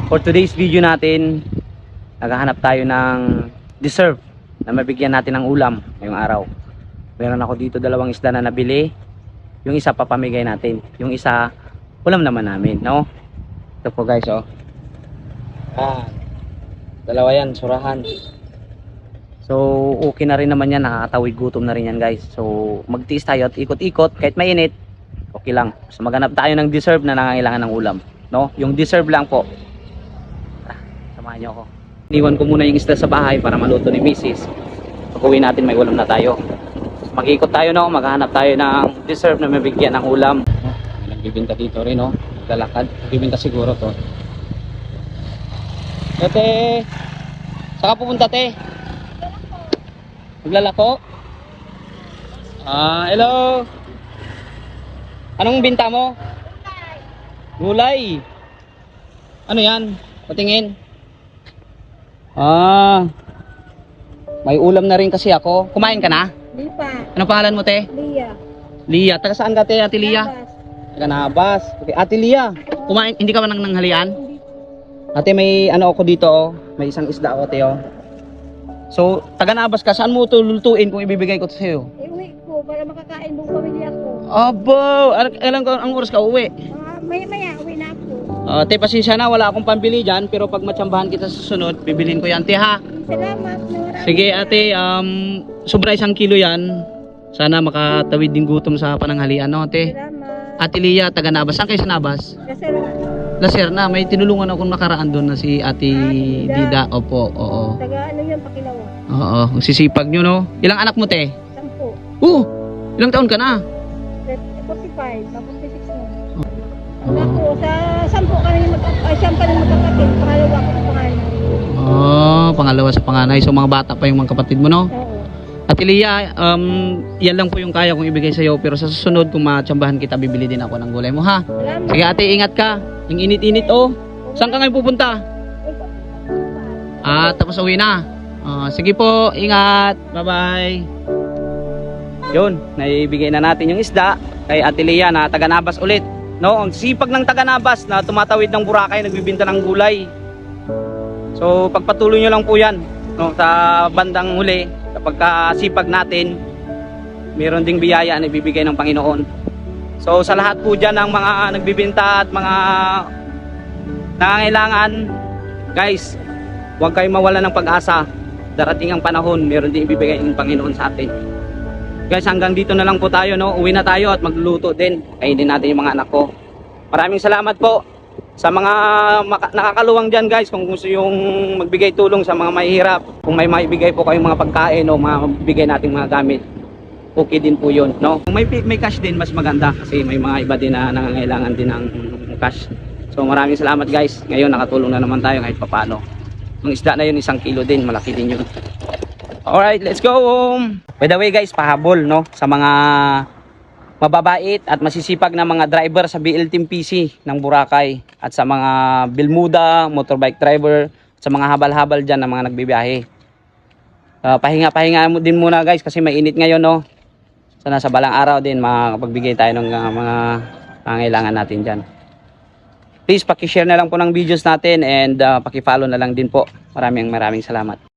For today's video natin, naghahanap tayo ng deserve na mabigyan natin ng ulam ngayong araw. Meron ako dito dalawang isda na nabili. Yung isa papamigay natin, yung isa ulam naman namin, no? Ito po guys, oh. Dalawa yan, surahan. So okay na rin naman yan, nakakatawid gutom na rin yan guys. So magtiis tayo at ikot-ikot kahit mainit, okay lang. So maghanap tayo ng deserve na nangangailangan ng ulam, no? Yung deserve lang po. Samahan nyo ako. Iniwan ko muna yung isda sa bahay para maluto ni Mrs. Pag uwi natin may ulam na tayo. So, mag-ikot tayo, no? Maghanap tayo ng deserve na mabigyan ng ulam. May nagbibinta dito rin, no? Naglalakad. Nagbibinta siguro to. Ate, saka pupunta te? Naglalako? Hello. Anong binta mo? Gulay. Ano yan? Patingin. May ulam na rin kasi ako. Kumain ka na? Di pa. Anong pangalan mo te? Lia. Lia. Taga saan ka te, Ate Lia? Taga Nabas. Okay. Ate Lia, kumain, hindi ka ba nang nanghalian? Ate, may ano ako dito, oh. May isang isda ako, te, oh. So, taga Nabas ka, saan mo ito lulutuin kung ibibigay ko ito sa'yo? Iuwi ko para makakain buong pamilya ko. Abo! Ilang ang oras ka uwi? Maya uwi na ako. Te, pasensya na, wala akong pambili dyan, pero pag matsambahan kita sa susunod, bibilhin ko yan, te, ha? Salamat. Sige, ate, sobra 1 kilo yan. Sana makatawid din gutom sa pananghalian, no, ate? Salamat. Ate Lia, taga Nabas. Saan kayo sa Nabas? Kasi Laserna, may tinulungan akong nakaraan doon na si Ate Dida. Opo, oo. taga ano yun, Pakilawa. Oo, sisipag nyo, no? Ilang anak mo, te? 10. Ilang taon ka na? 45, tapos 46 na. Ako, sa 10 kami siyam kami magkapatid. Pangalawa ko sa pangalan. Pangalawa sa panganay. So, mga bata pa yung mga kapatid mo, no? Oo. Ate Lia, yan lang po yung kaya kong ibigay sa'yo. Pero sa susunod, kung matsambahan kita, bibili din ako ng gulay mo, ha? Salamat. Sige, ate, ingat ka. Yung init-init, oh. Saan ka ngayon pupunta? Tapos uwi na. Sige po, ingat. Bye-bye. Yun, naibigay na natin yung isda kay Ate Lia na taga Nabas ulit. No, ang sipag ng taga Nabas na tumatawid ng Boracay, nagbibinta ng gulay. So, pagpatuloy nyo lang po yan, no, sa bandang huli, kapag kasipag natin, meron ding biyaya na ibibigay ng Panginoon. So, sa lahat po dyan ng mga nagbibinta at mga nangangailangan, guys, huwag kayong mawala ng pag-asa. Darating ang panahon, meron din ibibigay ng Panginoon sa atin. Guys, hanggang dito na lang po tayo, no? Uwi na tayo at magluluto din. Kainin natin yung mga anak ko. Maraming salamat po sa mga nakakaluwang dyan, guys. Kung gusto yung magbigay tulong sa mga mahihirap, kung may maibigay po kayong mga pagkain o mga bigay nating mga gamit, okay din po yun, no? Kung may cash din, mas maganda kasi may mga iba din na nangangailangan din ng cash. So maraming salamat, guys. Ngayon nakatulong na naman tayo kahit papano. Yung isda na yun, 1 kilo din, malaki din yun. Alright, let's go home. By the way, guys, pahabol, no, sa mga mababait at masisipag na mga driver sa BL Team PC ng Boracay at sa mga Bilmuda, motorbike driver, at sa mga habal-habal dyan na mga nagbibiyahe. Pahinga din muna, guys, kasi may init ngayon, no. Sana sa balang araw din makapagbigay tayo ng mga pangailangan natin dyan. Please, paki-share na lang po ng videos natin and paki-follow na lang din po. Maraming salamat.